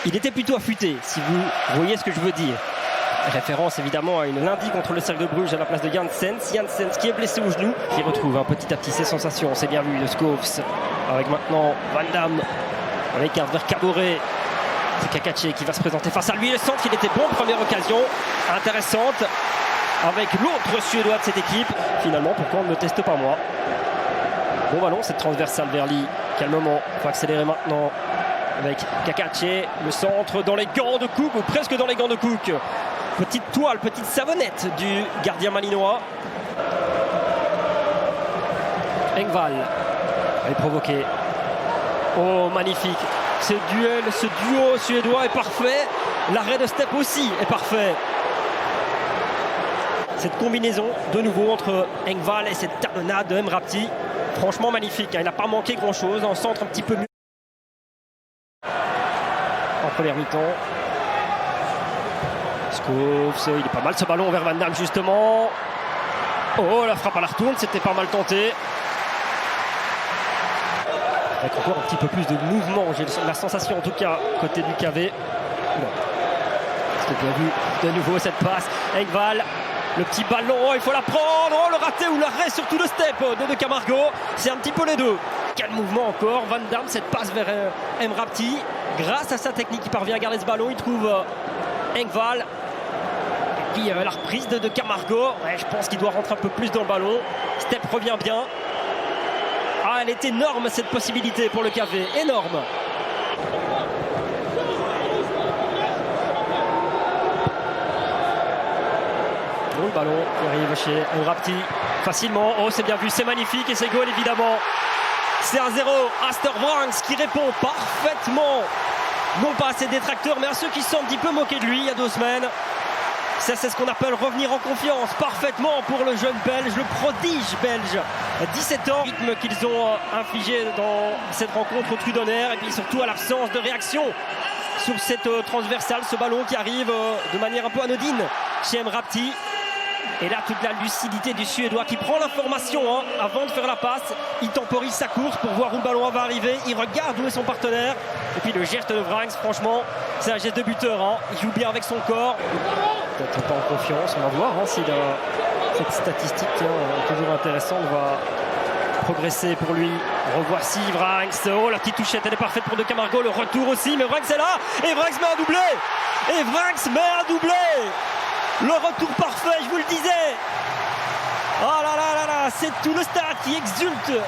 Il était plutôt affûté, si vous voyez ce que je veux dire. Référence évidemment à une lundi contre le Cercle de Bruges à la place de Janssens. Janssens qui est blessé au genou, qui retrouve petit à petit ses sensations. C'est bien vu de Schoofs. Avec maintenant Van Damme. On l'écarte vers Caboret. C'est Kakache qui va se présenter face à lui. Le centre, il était bon, première occasion intéressante avec l'autre Suédois de cette équipe. Finalement, pourquoi on ne le teste pas moi? Bon ballon, cette transversale vers Lee. Calmement, il faut accélérer maintenant avec Kakache. Le centre dans les gants de Cook, ou presque dans les gants de Cook. Petite toile, petite savonnette du gardien malinois. Engvall est provoqué. Oh, magnifique. Ce duo suédois est parfait. L'arrêt de step aussi est parfait. Cette combinaison de nouveau entre Engvall et cette talonnade de Emrapti, franchement magnifique. Il n'a pas manqué grand-chose. En centre un petit peu mieux en première mi-temps. Schoofs, il est pas mal ce ballon vers Van Damme justement. Oh, la frappe à la retourne, c'était pas mal tenté. Avec encore un petit peu plus de mouvement, j'ai la sensation en tout cas côté du KV. C'était bien vu de nouveau cette passe. Engvall, le petit ballon, oh, il faut la prendre. Oh, le raté ou l'arrêt, surtout le step de Camargo. C'est un petit peu les deux. Quel mouvement encore. Van Damme, cette passe vers Emrapti. Grâce à sa technique, il parvient à garder ce ballon. Il trouve Engvall. Et puis la reprise de Camargo. Ouais, je pense qu'il doit rentrer un peu plus dans le ballon. Step revient bien. Ah, elle est énorme cette possibilité pour le KV. Énorme. Bon, le ballon qui arrive chez Emrapti facilement. Oh, c'est bien vu, c'est magnifique et c'est goal évidemment. C'est 1-0. Astor Vranckx qui répond parfaitement. Non pas à ses détracteurs, mais à ceux qui se sont un petit peu moqués de lui il y a 2 semaines. Ça, c'est ce qu'on appelle revenir en confiance parfaitement pour le jeune Belge, le prodige belge. 17 ans, rythme qu'ils ont infligé dans cette rencontre au Trudonner, et puis surtout à l'absence de réaction sur cette transversale, ce ballon qui arrive de manière un peu anodine chez Emrapti. Et là, toute la lucidité du Suédois qui prend l'information avant de faire la passe. Il temporise sa course pour voir où le ballon va arriver. Il regarde où est son partenaire. Et puis le geste de Vranckx, franchement, c'est un geste de buteur. Il joue bien avec son corps. Peut-être pas en confiance. On va voir si cette statistique, toujours intéressante, va progresser pour lui. Revoici Vranckx. Oh, la petite touchette, elle est parfaite pour De Camargo. Le retour aussi, mais Vranckx est là. Et Vranckx met un doublé. Et Vranckx met un doublé. Le retour parfait, je vous le disais. Oh là là là là, c'est tout le stade qui exulte.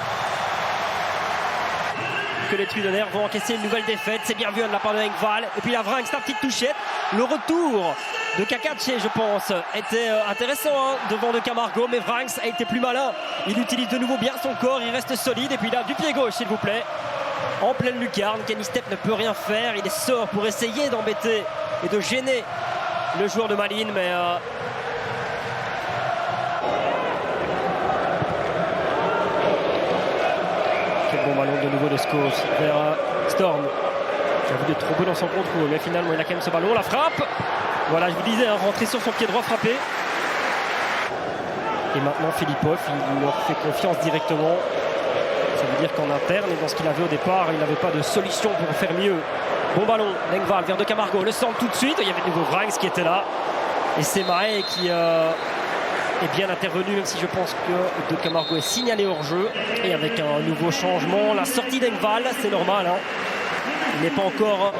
Que les Trudonner vont encaisser une nouvelle défaite. C'est bien vu de la part de Engvall. Et puis la Vranckx, la petite touchette. Le retour de Kakache, je pense, était intéressant devant De Camargo. Mais Vranckx a été plus malin. Il utilise de nouveau bien son corps. Il reste solide. Et puis là, du pied gauche, s'il vous plaît. En pleine lucarne. Kenny Stepp ne peut rien faire. Il sort pour essayer d'embêter et de gêner le joueur de Malines, mais quel bon ballon de nouveau de Schoofs vers Storm. Il a voulu être trop beau dans son contrôle, mais finalement il a quand même ce ballon. La frappe, voilà, je vous disais, rentrer sur son pied droit, frapper. Et maintenant Filipov, il leur fait confiance directement. Ça veut dire qu'en interne et dans ce qu'il avait au départ, il n'avait pas de solution pour faire mieux. Bon ballon, Engvall vers De Camargo, le centre tout de suite. Il y avait de nouveau Vranckx qui était là. Et c'est Mahé qui est bien intervenu, même si je pense que De Camargo est signalé hors jeu. Et avec un nouveau changement, la sortie d'Engvall, c'est normal. Il n'est pas encore...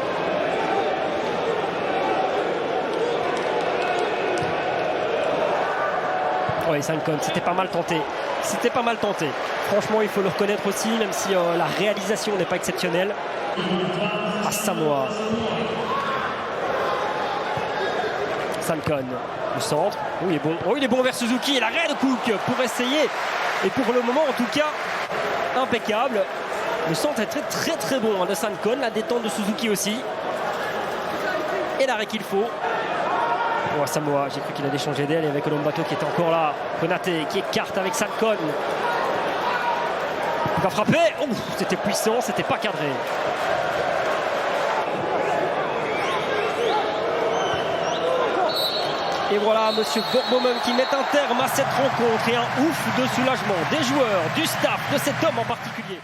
Oui, Sankon, c'était pas mal tenté. C'était pas mal tenté. Franchement, il faut le reconnaître aussi, même si la réalisation n'est pas exceptionnelle. À Samoa. Sankon, le centre. Oh, il est bon. Oh, il est bon vers Suzuki. Et l'arrêt de Cook pour essayer. Et pour le moment, en tout cas, impeccable. Le centre est très très bon de Sankon. La détente de Suzuki aussi. Et l'arrêt qu'il faut. Oh, à Samoa, j'ai cru qu'il allait changer d'aile. Et avec Olombato qui était encore là. Konaté qui écarte avec Sankon. Il va frapper. Oh, c'était puissant, c'était pas cadré. Et voilà, monsieur Vorbomen qui met un terme à cette rencontre et un ouf de soulagement des joueurs, du staff, de cet homme en particulier.